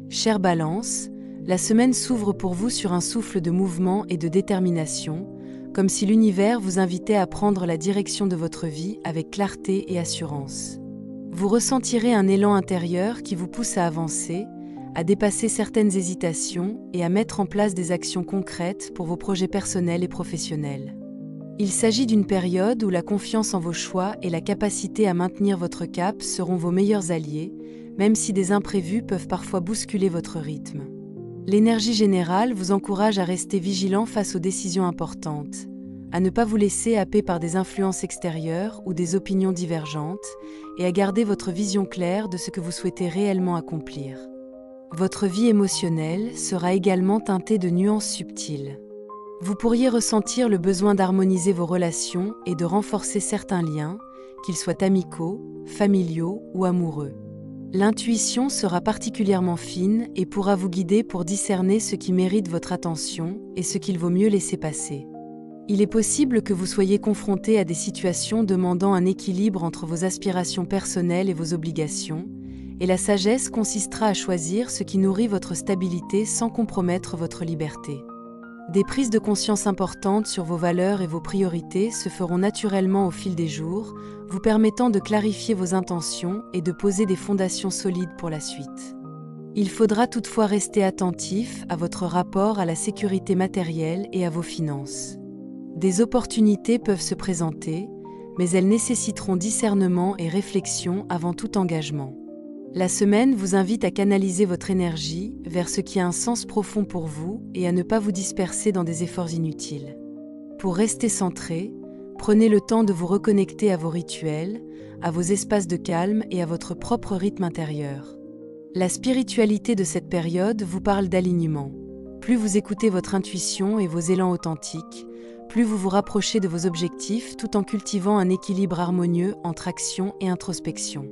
Chère Balance, la semaine s'ouvre pour vous sur un souffle de mouvement et de détermination, comme si l'univers vous invitait à prendre la direction de votre vie avec clarté et assurance. Vous ressentirez un élan intérieur qui vous pousse à avancer, à dépasser certaines hésitations et à mettre en place des actions concrètes pour vos projets personnels et professionnels. Il s'agit d'une période où la confiance en vos choix et la capacité à maintenir votre cap seront vos meilleurs alliés, même si des imprévus peuvent parfois bousculer votre rythme. L'énergie générale vous encourage à rester vigilant face aux décisions importantes, à ne pas vous laisser happer par des influences extérieures ou des opinions divergentes, et à garder votre vision claire de ce que vous souhaitez réellement accomplir. Votre vie émotionnelle sera également teintée de nuances subtiles. Vous pourriez ressentir le besoin d'harmoniser vos relations et de renforcer certains liens, qu'ils soient amicaux, familiaux ou amoureux. L'intuition sera particulièrement fine et pourra vous guider pour discerner ce qui mérite votre attention et ce qu'il vaut mieux laisser passer. Il est possible que vous soyez confronté à des situations demandant un équilibre entre vos aspirations personnelles et vos obligations, et la sagesse consistera à choisir ce qui nourrit votre stabilité sans compromettre votre liberté. Des prises de conscience importantes sur vos valeurs et vos priorités se feront naturellement au fil des jours, vous permettant de clarifier vos intentions et de poser des fondations solides pour la suite. Il faudra toutefois rester attentif à votre rapport à la sécurité matérielle et à vos finances. Des opportunités peuvent se présenter, mais elles nécessiteront discernement et réflexion avant tout engagement. La semaine vous invite à canaliser votre énergie vers ce qui a un sens profond pour vous et à ne pas vous disperser dans des efforts inutiles. Pour rester centré, prenez le temps de vous reconnecter à vos rituels, à vos espaces de calme et à votre propre rythme intérieur. La spiritualité de cette période vous parle d'alignement. Plus vous écoutez votre intuition et vos élans authentiques, plus vous vous rapprochez de vos objectifs tout en cultivant un équilibre harmonieux entre action et introspection.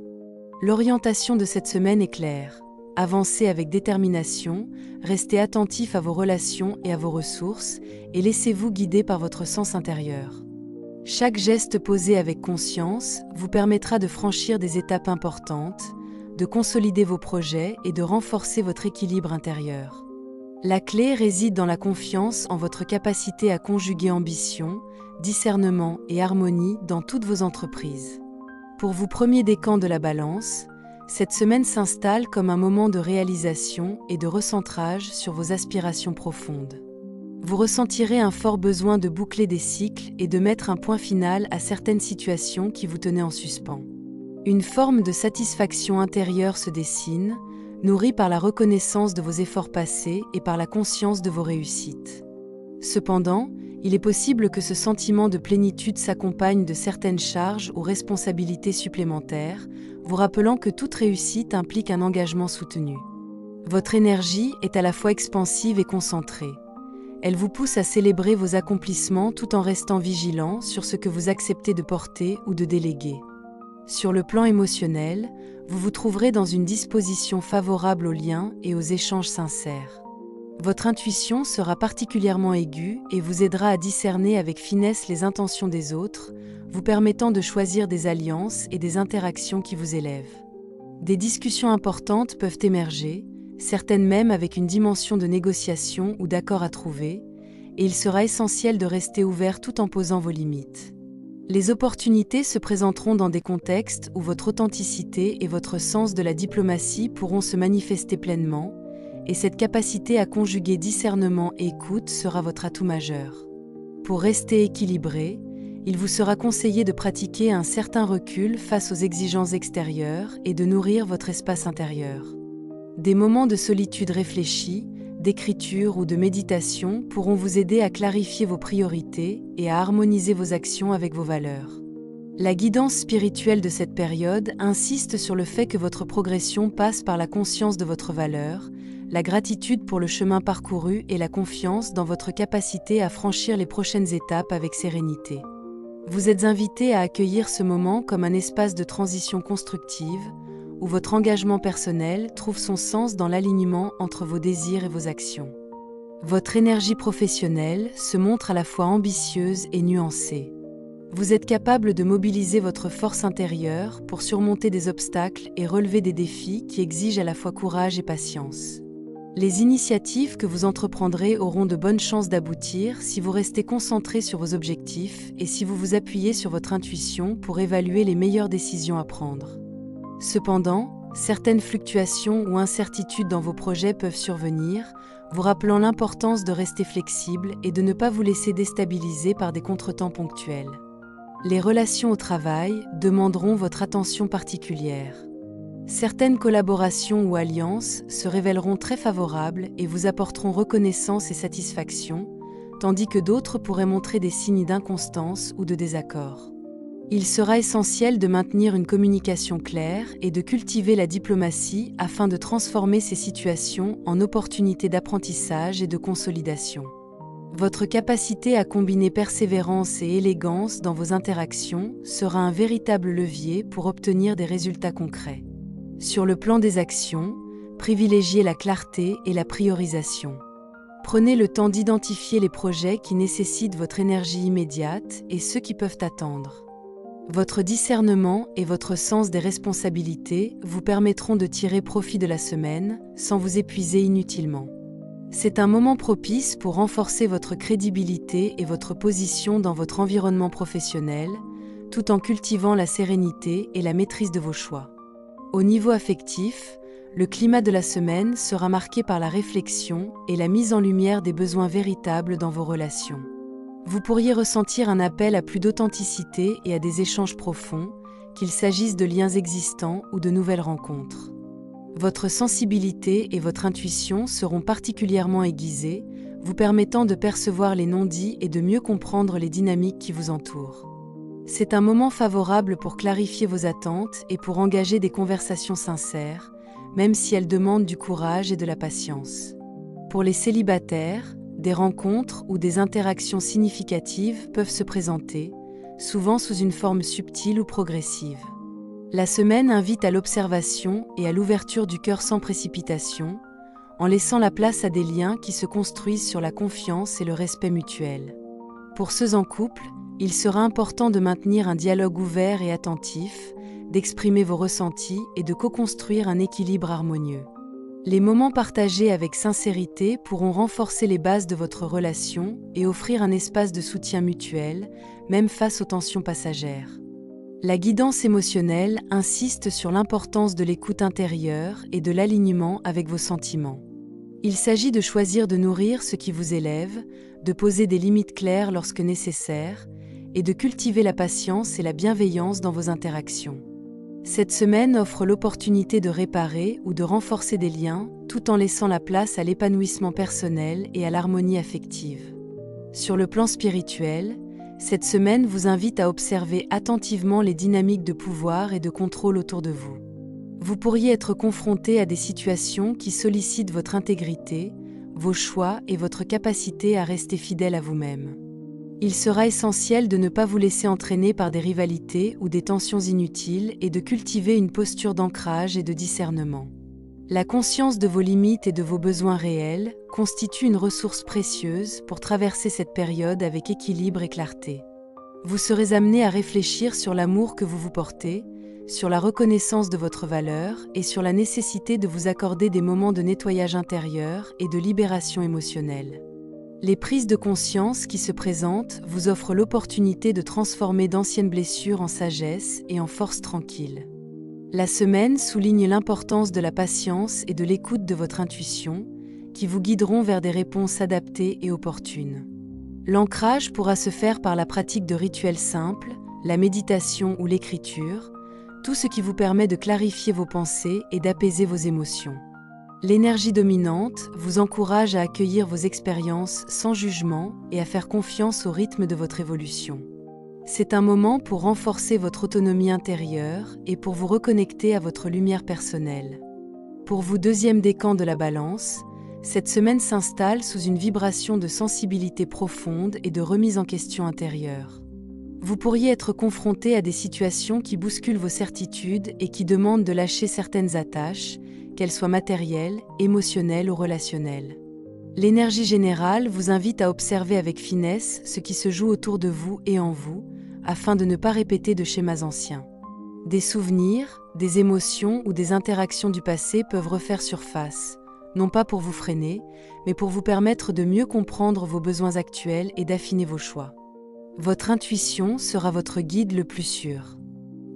L'orientation de cette semaine est claire. Avancez avec détermination, restez attentif à vos relations et à vos ressources, et laissez-vous guider par votre sens intérieur. Chaque geste posé avec conscience vous permettra de franchir des étapes importantes, de consolider vos projets et de renforcer votre équilibre intérieur. La clé réside dans la confiance en votre capacité à conjuguer ambition, discernement et harmonie dans toutes vos entreprises. Pour vous premier décan de la Balance, cette semaine s'installe comme un moment de réalisation et de recentrage sur vos aspirations profondes. Vous ressentirez un fort besoin de boucler des cycles et de mettre un point final à certaines situations qui vous tenaient en suspens. Une forme de satisfaction intérieure se dessine, nourrie par la reconnaissance de vos efforts passés et par la conscience de vos réussites. Cependant, il est possible que ce sentiment de plénitude s'accompagne de certaines charges ou responsabilités supplémentaires, vous rappelant que toute réussite implique un engagement soutenu. Votre énergie est à la fois expansive et concentrée. Elle vous pousse à célébrer vos accomplissements tout en restant vigilant sur ce que vous acceptez de porter ou de déléguer. Sur le plan émotionnel, vous vous trouverez dans une disposition favorable aux liens et aux échanges sincères. Votre intuition sera particulièrement aiguë et vous aidera à discerner avec finesse les intentions des autres, vous permettant de choisir des alliances et des interactions qui vous élèvent. Des discussions importantes peuvent émerger, certaines même avec une dimension de négociation ou d'accord à trouver, et il sera essentiel de rester ouvert tout en posant vos limites. Les opportunités se présenteront dans des contextes où votre authenticité et votre sens de la diplomatie pourront se manifester pleinement, et cette capacité à conjuguer discernement et écoute sera votre atout majeur. Pour rester équilibré, il vous sera conseillé de pratiquer un certain recul face aux exigences extérieures et de nourrir votre espace intérieur. Des moments de solitude réfléchie, d'écriture ou de méditation pourront vous aider à clarifier vos priorités et à harmoniser vos actions avec vos valeurs. La guidance spirituelle de cette période insiste sur le fait que votre progression passe par la conscience de votre valeur, la gratitude pour le chemin parcouru et la confiance dans votre capacité à franchir les prochaines étapes avec sérénité. Vous êtes invité à accueillir ce moment comme un espace de transition constructive, où votre engagement personnel trouve son sens dans l'alignement entre vos désirs et vos actions. Votre énergie professionnelle se montre à la fois ambitieuse et nuancée. Vous êtes capable de mobiliser votre force intérieure pour surmonter des obstacles et relever des défis qui exigent à la fois courage et patience. Les initiatives que vous entreprendrez auront de bonnes chances d'aboutir si vous restez concentré sur vos objectifs et si vous vous appuyez sur votre intuition pour évaluer les meilleures décisions à prendre. Cependant, certaines fluctuations ou incertitudes dans vos projets peuvent survenir, vous rappelant l'importance de rester flexible et de ne pas vous laisser déstabiliser par des contretemps ponctuels. Les relations au travail demanderont votre attention particulière. Certaines collaborations ou alliances se révéleront très favorables et vous apporteront reconnaissance et satisfaction, tandis que d'autres pourraient montrer des signes d'inconstance ou de désaccord. Il sera essentiel de maintenir une communication claire et de cultiver la diplomatie afin de transformer ces situations en opportunités d'apprentissage et de consolidation. Votre capacité à combiner persévérance et élégance dans vos interactions sera un véritable levier pour obtenir des résultats concrets. Sur le plan des actions, privilégiez la clarté et la priorisation. Prenez le temps d'identifier les projets qui nécessitent votre énergie immédiate et ceux qui peuvent attendre. Votre discernement et votre sens des responsabilités vous permettront de tirer profit de la semaine sans vous épuiser inutilement. C'est un moment propice pour renforcer votre crédibilité et votre position dans votre environnement professionnel, tout en cultivant la sérénité et la maîtrise de vos choix. Au niveau affectif, le climat de la semaine sera marqué par la réflexion et la mise en lumière des besoins véritables dans vos relations. Vous pourriez ressentir un appel à plus d'authenticité et à des échanges profonds, qu'il s'agisse de liens existants ou de nouvelles rencontres. Votre sensibilité et votre intuition seront particulièrement aiguisées, vous permettant de percevoir les non-dits et de mieux comprendre les dynamiques qui vous entourent. C'est un moment favorable pour clarifier vos attentes et pour engager des conversations sincères, même si elles demandent du courage et de la patience. Pour les célibataires, des rencontres ou des interactions significatives peuvent se présenter, souvent sous une forme subtile ou progressive. La semaine invite à l'observation et à l'ouverture du cœur sans précipitation, en laissant la place à des liens qui se construisent sur la confiance et le respect mutuel. Pour ceux en couple, il sera important de maintenir un dialogue ouvert et attentif, d'exprimer vos ressentis et de co-construire un équilibre harmonieux. Les moments partagés avec sincérité pourront renforcer les bases de votre relation et offrir un espace de soutien mutuel, même face aux tensions passagères. La guidance émotionnelle insiste sur l'importance de l'écoute intérieure et de l'alignement avec vos sentiments. Il s'agit de choisir de nourrir ce qui vous élève, de poser des limites claires lorsque nécessaire, et de cultiver la patience et la bienveillance dans vos interactions. Cette semaine offre l'opportunité de réparer ou de renforcer des liens, tout en laissant la place à l'épanouissement personnel et à l'harmonie affective. Sur le plan spirituel, cette semaine vous invite à observer attentivement les dynamiques de pouvoir et de contrôle autour de vous. Vous pourriez être confronté à des situations qui sollicitent votre intégrité, vos choix et votre capacité à rester fidèle à vous-même. Il sera essentiel de ne pas vous laisser entraîner par des rivalités ou des tensions inutiles et de cultiver une posture d'ancrage et de discernement. La conscience de vos limites et de vos besoins réels constitue une ressource précieuse pour traverser cette période avec équilibre et clarté. Vous serez amené à réfléchir sur l'amour que vous vous portez, sur la reconnaissance de votre valeur et sur la nécessité de vous accorder des moments de nettoyage intérieur et de libération émotionnelle. Les prises de conscience qui se présentent vous offrent l'opportunité de transformer d'anciennes blessures en sagesse et en force tranquille. La semaine souligne l'importance de la patience et de l'écoute de votre intuition, qui vous guideront vers des réponses adaptées et opportunes. L'ancrage pourra se faire par la pratique de rituels simples, la méditation ou l'écriture, tout ce qui vous permet de clarifier vos pensées et d'apaiser vos émotions. L'énergie dominante vous encourage à accueillir vos expériences sans jugement et à faire confiance au rythme de votre évolution. C'est un moment pour renforcer votre autonomie intérieure et pour vous reconnecter à votre lumière personnelle. Pour vous, deuxième décan de la Balance, cette semaine s'installe sous une vibration de sensibilité profonde et de remise en question intérieure. Vous pourriez être confronté à des situations qui bousculent vos certitudes et qui demandent de lâcher certaines attaches, qu'elles soient matérielles, émotionnelles ou relationnelles. L'énergie générale vous invite à observer avec finesse ce qui se joue autour de vous et en vous, afin de ne pas répéter de schémas anciens. Des souvenirs, des émotions ou des interactions du passé peuvent refaire surface, non pas pour vous freiner, mais pour vous permettre de mieux comprendre vos besoins actuels et d'affiner vos choix. Votre intuition sera votre guide le plus sûr.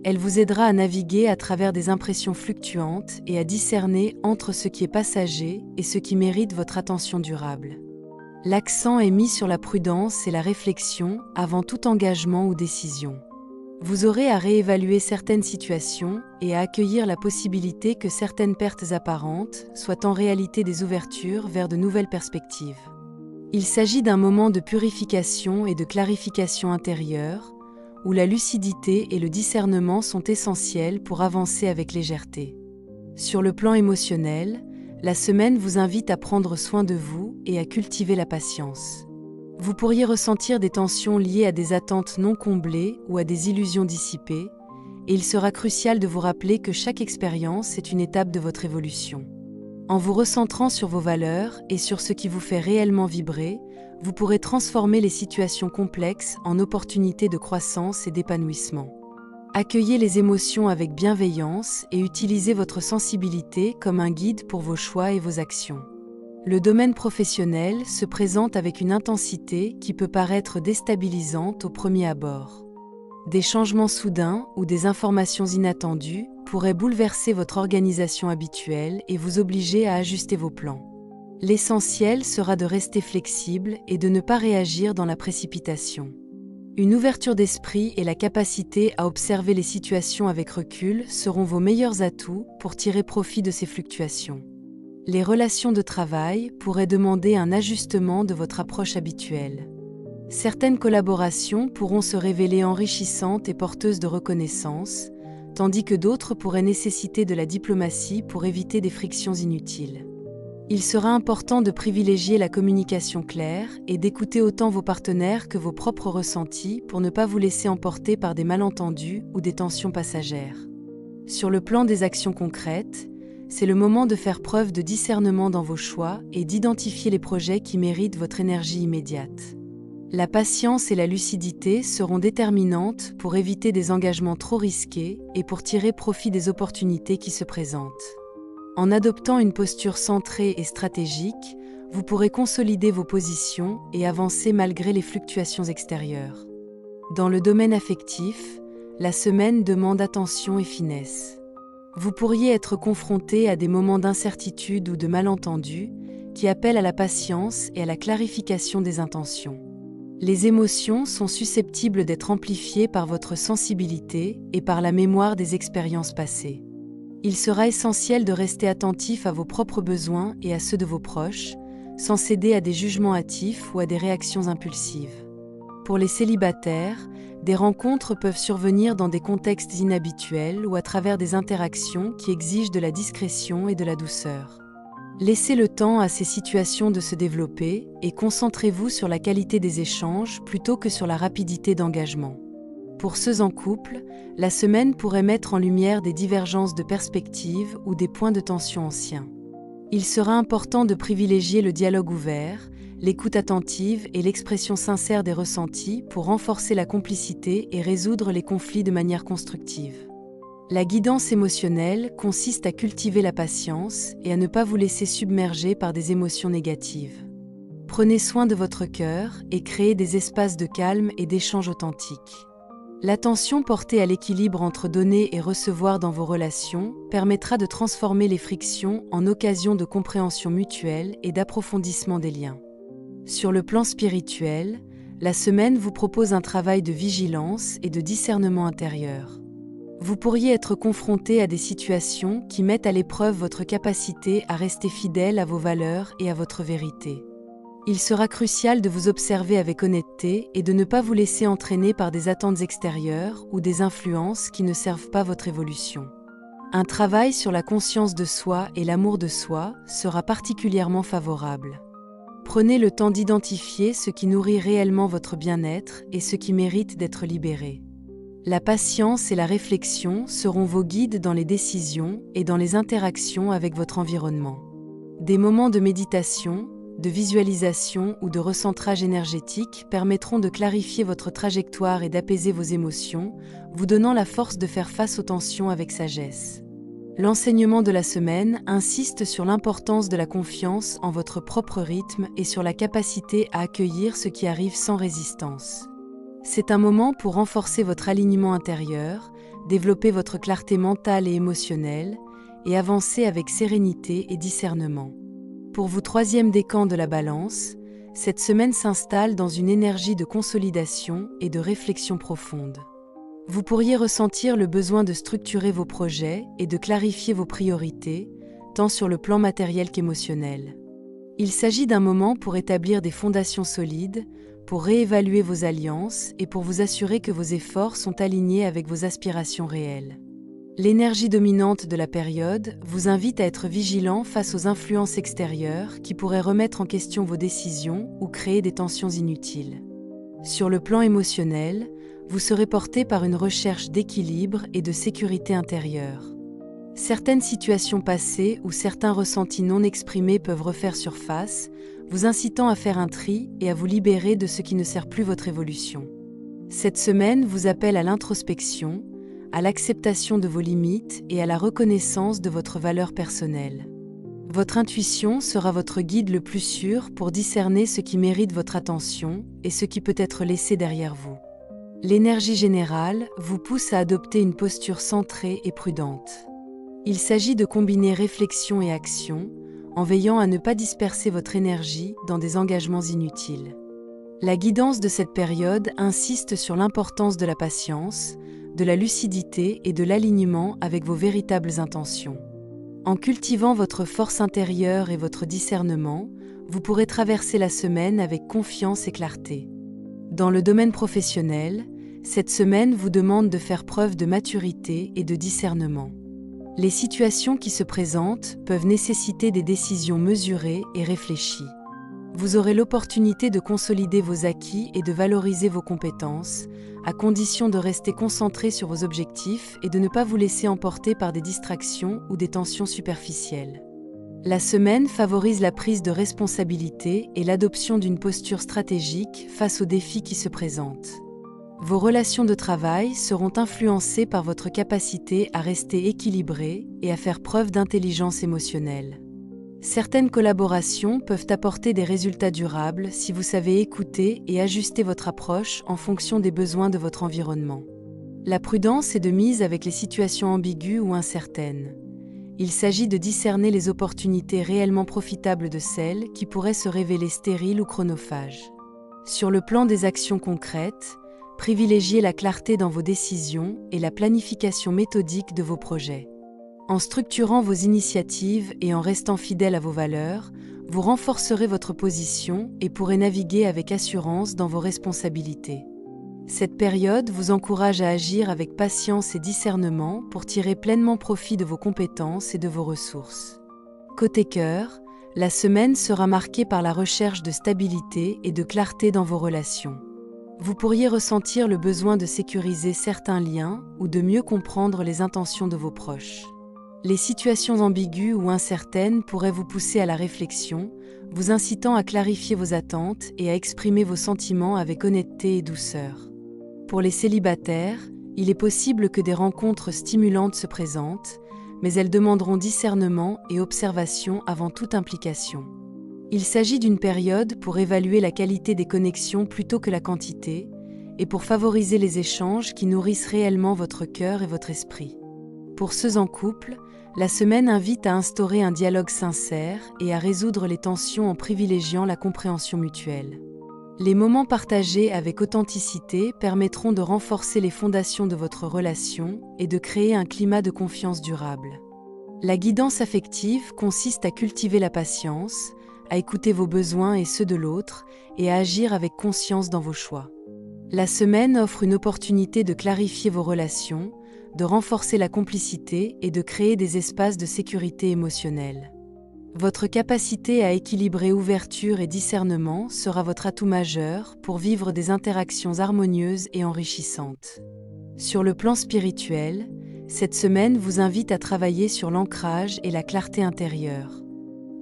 Elle vous aidera à naviguer à travers des impressions fluctuantes et à discerner entre ce qui est passager et ce qui mérite votre attention durable. L'accent est mis sur la prudence et la réflexion avant tout engagement ou décision. Vous aurez à réévaluer certaines situations et à accueillir la possibilité que certaines pertes apparentes soient en réalité des ouvertures vers de nouvelles perspectives. Il s'agit d'un moment de purification et de clarification intérieure, où la lucidité et le discernement sont essentiels pour avancer avec légèreté. Sur le plan émotionnel, la semaine vous invite à prendre soin de vous et à cultiver la patience. Vous pourriez ressentir des tensions liées à des attentes non comblées ou à des illusions dissipées, et il sera crucial de vous rappeler que chaque expérience est une étape de votre évolution. En vous recentrant sur vos valeurs et sur ce qui vous fait réellement vibrer, vous pourrez transformer les situations complexes en opportunités de croissance et d'épanouissement. Accueillez les émotions avec bienveillance et utilisez votre sensibilité comme un guide pour vos choix et vos actions. Le domaine professionnel se présente avec une intensité qui peut paraître déstabilisante au premier abord. Des changements soudains ou des informations inattendues pourraient bouleverser votre organisation habituelle et vous obliger à ajuster vos plans. L'essentiel sera de rester flexible et de ne pas réagir dans la précipitation. Une ouverture d'esprit et la capacité à observer les situations avec recul seront vos meilleurs atouts pour tirer profit de ces fluctuations. Les relations de travail pourraient demander un ajustement de votre approche habituelle. Certaines collaborations pourront se révéler enrichissantes et porteuses de reconnaissance, tandis que d'autres pourraient nécessiter de la diplomatie pour éviter des frictions inutiles. Il sera important de privilégier la communication claire et d'écouter autant vos partenaires que vos propres ressentis pour ne pas vous laisser emporter par des malentendus ou des tensions passagères. Sur le plan des actions concrètes, c'est le moment de faire preuve de discernement dans vos choix et d'identifier les projets qui méritent votre énergie immédiate. La patience et la lucidité seront déterminantes pour éviter des engagements trop risqués et pour tirer profit des opportunités qui se présentent. En adoptant une posture centrée et stratégique, vous pourrez consolider vos positions et avancer malgré les fluctuations extérieures. Dans le domaine affectif, la semaine demande attention et finesse. Vous pourriez être confronté à des moments d'incertitude ou de malentendus qui appellent à la patience et à la clarification des intentions. Les émotions sont susceptibles d'être amplifiées par votre sensibilité et par la mémoire des expériences passées. Il sera essentiel de rester attentif à vos propres besoins et à ceux de vos proches, sans céder à des jugements hâtifs ou à des réactions impulsives. Pour les célibataires, des rencontres peuvent survenir dans des contextes inhabituels ou à travers des interactions qui exigent de la discrétion et de la douceur. Laissez le temps à ces situations de se développer et concentrez-vous sur la qualité des échanges plutôt que sur la rapidité d'engagement. Pour ceux en couple, la semaine pourrait mettre en lumière des divergences de perspectives ou des points de tension anciens. Il sera important de privilégier le dialogue ouvert, l'écoute attentive et l'expression sincère des ressentis pour renforcer la complicité et résoudre les conflits de manière constructive. La guidance émotionnelle consiste à cultiver la patience et à ne pas vous laisser submerger par des émotions négatives. Prenez soin de votre cœur et créez des espaces de calme et d'échange authentiques. L'attention portée à l'équilibre entre donner et recevoir dans vos relations permettra de transformer les frictions en occasions de compréhension mutuelle et d'approfondissement des liens. Sur le plan spirituel, la semaine vous propose un travail de vigilance et de discernement intérieur. Vous pourriez être confronté à des situations qui mettent à l'épreuve votre capacité à rester fidèle à vos valeurs et à votre vérité. Il sera crucial de vous observer avec honnêteté et de ne pas vous laisser entraîner par des attentes extérieures ou des influences qui ne servent pas votre évolution. Un travail sur la conscience de soi et l'amour de soi sera particulièrement favorable. Prenez le temps d'identifier ce qui nourrit réellement votre bien-être et ce qui mérite d'être libéré. La patience et la réflexion seront vos guides dans les décisions et dans les interactions avec votre environnement. Des moments de méditation, de visualisation ou de recentrage énergétique permettront de clarifier votre trajectoire et d'apaiser vos émotions, vous donnant la force de faire face aux tensions avec sagesse. L'enseignement de la semaine insiste sur l'importance de la confiance en votre propre rythme et sur la capacité à accueillir ce qui arrive sans résistance. C'est un moment pour renforcer votre alignement intérieur, développer votre clarté mentale et émotionnelle, et avancer avec sérénité et discernement. Pour vous, troisième décan de la Balance, cette semaine s'installe dans une énergie de consolidation et de réflexion profonde. Vous pourriez ressentir le besoin de structurer vos projets et de clarifier vos priorités, tant sur le plan matériel qu'émotionnel. Il s'agit d'un moment pour établir des fondations solides, pour réévaluer vos alliances et pour vous assurer que vos efforts sont alignés avec vos aspirations réelles. L'énergie dominante de la période vous invite à être vigilant face aux influences extérieures qui pourraient remettre en question vos décisions ou créer des tensions inutiles. Sur le plan émotionnel, vous serez porté par une recherche d'équilibre et de sécurité intérieure. Certaines situations passées ou certains ressentis non exprimés peuvent refaire surface, vous incitant à faire un tri et à vous libérer de ce qui ne sert plus votre évolution. Cette semaine vous appelle à l'introspection, à l'acceptation de vos limites et à la reconnaissance de votre valeur personnelle. Votre intuition sera votre guide le plus sûr pour discerner ce qui mérite votre attention et ce qui peut être laissé derrière vous. L'énergie générale vous pousse à adopter une posture centrée et prudente. Il s'agit de combiner réflexion et action, en veillant à ne pas disperser votre énergie dans des engagements inutiles. La guidance de cette période insiste sur l'importance de la patience, de la lucidité et de l'alignement avec vos véritables intentions. En cultivant votre force intérieure et votre discernement, vous pourrez traverser la semaine avec confiance et clarté. Dans le domaine professionnel, cette semaine vous demande de faire preuve de maturité et de discernement. Les situations qui se présentent peuvent nécessiter des décisions mesurées et réfléchies. Vous aurez l'opportunité de consolider vos acquis et de valoriser vos compétences, à condition de rester concentré sur vos objectifs et de ne pas vous laisser emporter par des distractions ou des tensions superficielles. La semaine favorise la prise de responsabilité et l'adoption d'une posture stratégique face aux défis qui se présentent. Vos relations de travail seront influencées par votre capacité à rester équilibré et à faire preuve d'intelligence émotionnelle. Certaines collaborations peuvent apporter des résultats durables si vous savez écouter et ajuster votre approche en fonction des besoins de votre environnement. La prudence est de mise avec les situations ambiguës ou incertaines. Il s'agit de discerner les opportunités réellement profitables de celles qui pourraient se révéler stériles ou chronophages. Sur le plan des actions concrètes, privilégiez la clarté dans vos décisions et la planification méthodique de vos projets. En structurant vos initiatives et en restant fidèle à vos valeurs, vous renforcerez votre position et pourrez naviguer avec assurance dans vos responsabilités. Cette période vous encourage à agir avec patience et discernement pour tirer pleinement profit de vos compétences et de vos ressources. Côté cœur, la semaine sera marquée par la recherche de stabilité et de clarté dans vos relations. Vous pourriez ressentir le besoin de sécuriser certains liens ou de mieux comprendre les intentions de vos proches. Les situations ambiguës ou incertaines pourraient vous pousser à la réflexion, vous incitant à clarifier vos attentes et à exprimer vos sentiments avec honnêteté et douceur. Pour les célibataires, il est possible que des rencontres stimulantes se présentent, mais elles demanderont discernement et observation avant toute implication. Il s'agit d'une période pour évaluer la qualité des connexions plutôt que la quantité, et pour favoriser les échanges qui nourrissent réellement votre cœur et votre esprit. Pour ceux en couple, la semaine invite à instaurer un dialogue sincère et à résoudre les tensions en privilégiant la compréhension mutuelle. Les moments partagés avec authenticité permettront de renforcer les fondations de votre relation et de créer un climat de confiance durable. La guidance affective consiste à cultiver la patience, à écouter vos besoins et ceux de l'autre, et à agir avec conscience dans vos choix. La semaine offre une opportunité de clarifier vos relations, de renforcer la complicité et de créer des espaces de sécurité émotionnelle. Votre capacité à équilibrer ouverture et discernement sera votre atout majeur pour vivre des interactions harmonieuses et enrichissantes. Sur le plan spirituel, cette semaine vous invite à travailler sur l'ancrage et la clarté intérieure.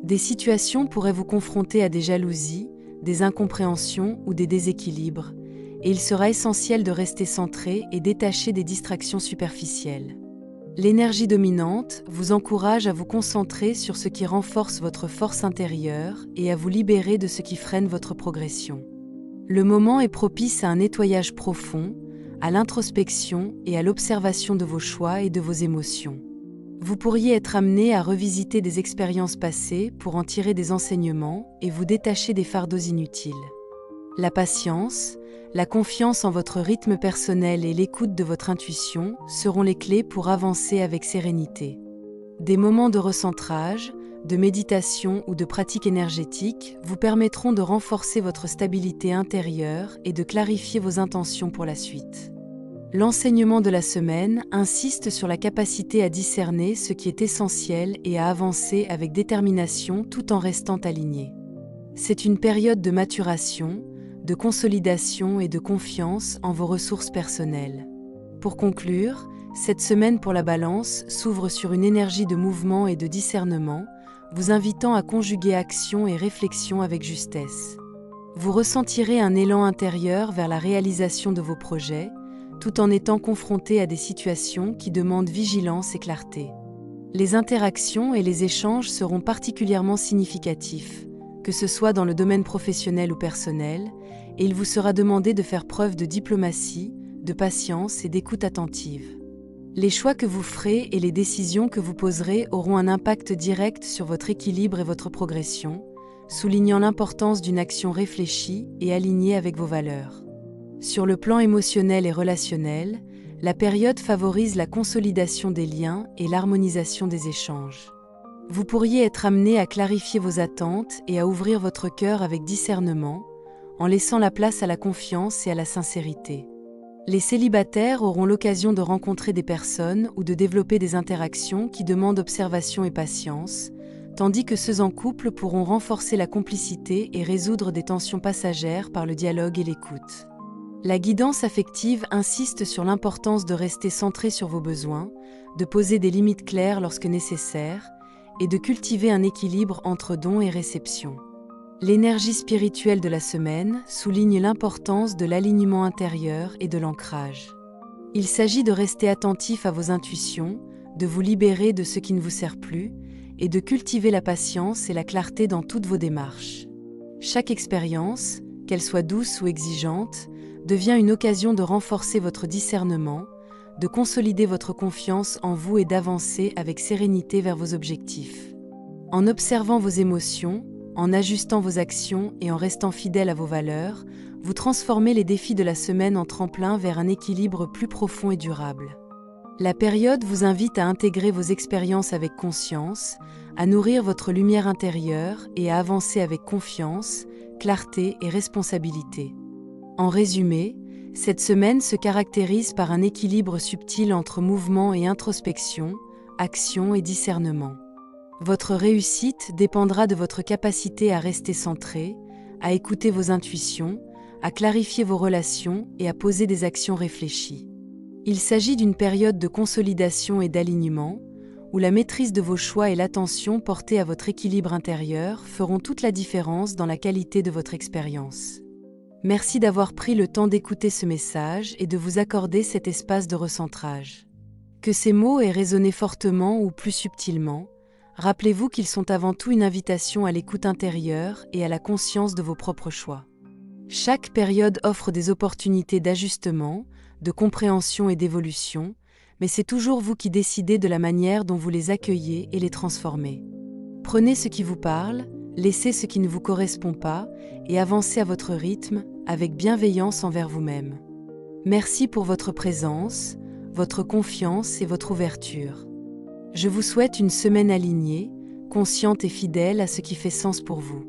Des situations pourraient vous confronter à des jalousies, des incompréhensions ou des déséquilibres, et il sera essentiel de rester centré et détaché des distractions superficielles. L'énergie dominante vous encourage à vous concentrer sur ce qui renforce votre force intérieure et à vous libérer de ce qui freine votre progression. Le moment est propice à un nettoyage profond, à l'introspection et à l'observation de vos choix et de vos émotions. Vous pourriez être amené à revisiter des expériences passées pour en tirer des enseignements et vous détacher des fardeaux inutiles. La patience, la confiance en votre rythme personnel et l'écoute de votre intuition seront les clés pour avancer avec sérénité. Des moments de recentrage, de méditation ou de pratique énergétique vous permettront de renforcer votre stabilité intérieure et de clarifier vos intentions pour la suite. L'enseignement de la semaine insiste sur la capacité à discerner ce qui est essentiel et à avancer avec détermination tout en restant aligné. C'est une période de maturation, de consolidation et de confiance en vos ressources personnelles. Pour conclure, cette semaine pour la Balance s'ouvre sur une énergie de mouvement et de discernement, vous invitant à conjuguer action et réflexion avec justesse. Vous ressentirez un élan intérieur vers la réalisation de vos projets, tout en étant confronté à des situations qui demandent vigilance et clarté. Les interactions et les échanges seront particulièrement significatifs, que ce soit dans le domaine professionnel ou personnel, et il vous sera demandé de faire preuve de diplomatie, de patience et d'écoute attentive. Les choix que vous ferez et les décisions que vous poserez auront un impact direct sur votre équilibre et votre progression, soulignant l'importance d'une action réfléchie et alignée avec vos valeurs. Sur le plan émotionnel et relationnel, la période favorise la consolidation des liens et l'harmonisation des échanges. Vous pourriez être amené à clarifier vos attentes et à ouvrir votre cœur avec discernement, en laissant la place à la confiance et à la sincérité. Les célibataires auront l'occasion de rencontrer des personnes ou de développer des interactions qui demandent observation et patience, tandis que ceux en couple pourront renforcer la complicité et résoudre des tensions passagères par le dialogue et l'écoute. La guidance affective insiste sur l'importance de rester centré sur vos besoins, de poser des limites claires lorsque nécessaire, et de cultiver un équilibre entre don et réception. L'énergie spirituelle de la semaine souligne l'importance de l'alignement intérieur et de l'ancrage. Il s'agit de rester attentif à vos intuitions, de vous libérer de ce qui ne vous sert plus, et de cultiver la patience et la clarté dans toutes vos démarches. Chaque expérience, qu'elle soit douce ou exigeante, devient une occasion de renforcer votre discernement, de consolider votre confiance en vous et d'avancer avec sérénité vers vos objectifs. En observant vos émotions, en ajustant vos actions et en restant fidèle à vos valeurs, vous transformez les défis de la semaine en tremplin vers un équilibre plus profond et durable. La période vous invite à intégrer vos expériences avec conscience, à nourrir votre lumière intérieure et à avancer avec confiance, clarté et responsabilité. En résumé, cette semaine se caractérise par un équilibre subtil entre mouvement et introspection, action et discernement. Votre réussite dépendra de votre capacité à rester centré, à écouter vos intuitions, à clarifier vos relations et à poser des actions réfléchies. Il s'agit d'une période de consolidation et d'alignement, où la maîtrise de vos choix et l'attention portée à votre équilibre intérieur feront toute la différence dans la qualité de votre expérience. Merci d'avoir pris le temps d'écouter ce message et de vous accorder cet espace de recentrage. Que ces mots aient résonné fortement ou plus subtilement, rappelez-vous qu'ils sont avant tout une invitation à l'écoute intérieure et à la conscience de vos propres choix. Chaque période offre des opportunités d'ajustement, de compréhension et d'évolution, mais c'est toujours vous qui décidez de la manière dont vous les accueillez et les transformez. Prenez ce qui vous parle, laissez ce qui ne vous correspond pas et avancez à votre rythme, avec bienveillance envers vous-même. Merci pour votre présence, votre confiance et votre ouverture. Je vous souhaite une semaine alignée, consciente et fidèle à ce qui fait sens pour vous.